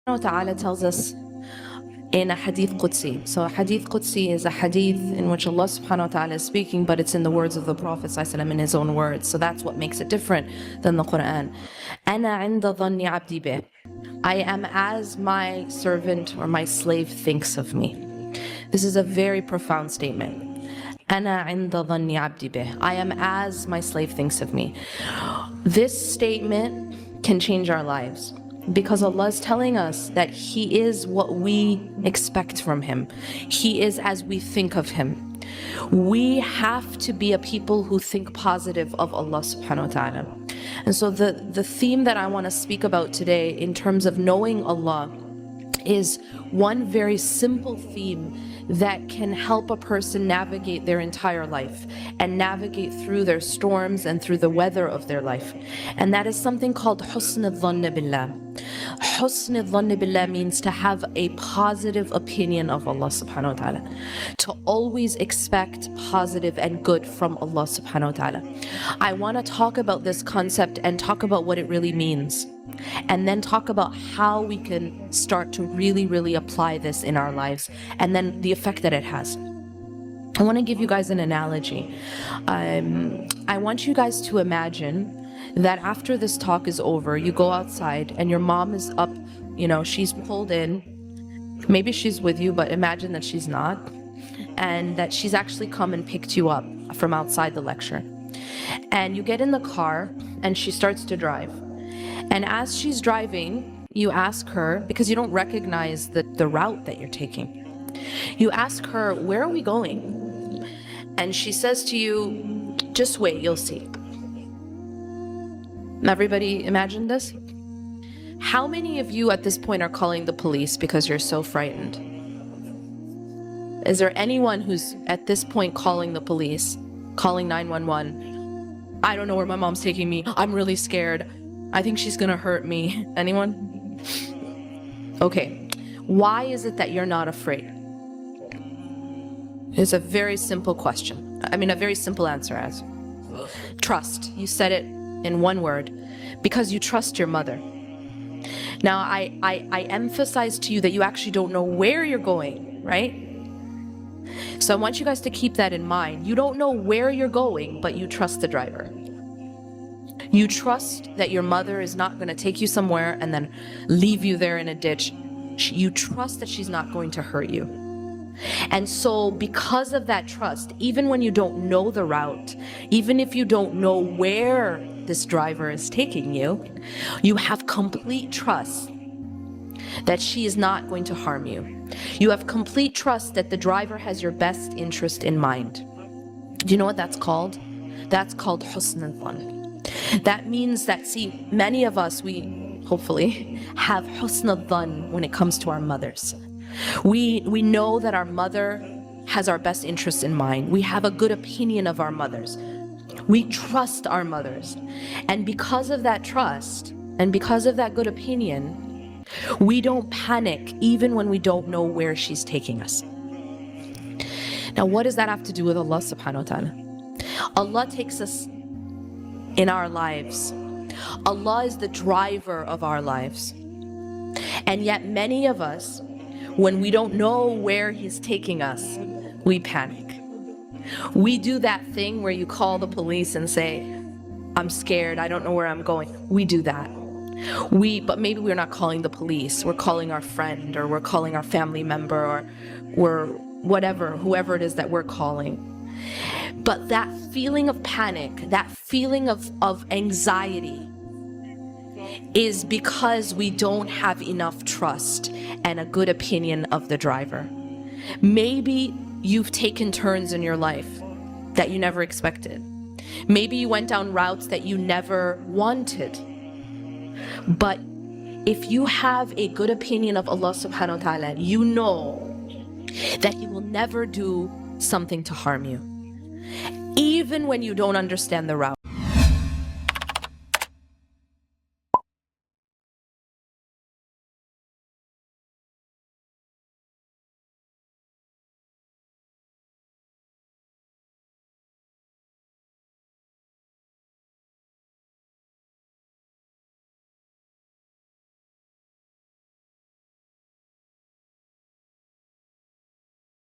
Ta'ala tells us in a hadith Qudsi. So a hadith Qudsi is a hadith in which Allah subhanahu wa ta'ala is speaking, but it's in the words of the Prophet ﷺ in his own words. So that's what makes it different than the Quran. أَنَا عِنْدَ ظَنِّ عَبْدِي بِهِ. I am as my servant or my slave thinks of me. This is a very profound statement. أَنَا عِنْدَ ظَنِّ عَبْدِي بِهِ. I am as my slave thinks of me. This statement can change our lives, because Allah is telling us that He is what we expect from Him. He is as we think of Him. We have to be a people who think positive of Allah subhanahu wa ta'ala. And so the theme that I want to speak about today in terms of knowing Allah is one very simple theme that can help a person navigate their entire life and navigate through their storms and through the weather of their life. And that is something called Husn al-Dhann billah. Husn al-Dhann billah means to have a positive opinion of Allah subhanahu wa ta'ala, to always expect positive and good from Allah subhanahu wa ta'ala. I want to talk about this concept and talk about what it really means, and then talk about how we can start to really apply this in our lives, and then the effect that it has. I want to give you guys an analogy. I want you guys to imagine that after this talk is over, you go outside and your mom is up, she's pulled in. Maybe she's with you, but imagine that she's not, and that she's actually come and picked you up from outside the lecture. And you get in the car and she starts to drive. And as she's driving, you ask her, because you don't recognize the route that you're taking, you ask her, "Where are we going?" And she says to you, "Just wait, you'll see." Everybody imagine this? How many of you at this point are calling the police because you're so frightened? Is there anyone who's at this point calling the police, calling 911? "I don't know where my mom's taking me. I'm really scared. I think she's gonna hurt me." Anyone? Okay. Why is it that you're not afraid? It's a very simple question. A very simple answer as trust. You said it in one word. Because you trust your mother. Now, I emphasize to you that you actually don't know where you're going, right? So I want you guys to keep that in mind. You don't know where you're going, but you trust the driver. You trust that your mother is not going to take you somewhere and then leave you there in a ditch. You trust that she's not going to hurt you. And so because of that trust, even when you don't know the route, even if you don't know where this driver is taking you, you have complete trust that she is not going to harm you. You have complete trust that the driver has your best interest in mind. Do you know what that's called? That's called Husn al-Dhann. That means that, see, many of us, we hopefully have Husn al-Dhann when it comes to our mothers. We know that our mother has our best interests in mind. We have a good opinion of our mothers. We trust our mothers. And because of that trust, and because of that good opinion, we don't panic even when we don't know where she's taking us. Now, what does that have to do with Allah subhanahu wa ta'ala? Allah takes us in our lives. Allah is the driver of our lives. And yet many of us, when we don't know where He's taking us, we panic. We do that thing where you call the police and say, "I'm scared, I don't know where I'm going." We do that. But maybe we're not calling the police. We're calling our friend, or we're calling our family member, or we're whoever it is that we're calling. But that feeling of panic, that feeling of anxiety, is because we don't have enough trust and a good opinion of the driver. Maybe you've taken turns in your life that you never expected. Maybe you went down routes that you never wanted. But if you have a good opinion of Allah subhanahu wa ta'ala, you know that He will never do something to harm you, even when you don't understand the route.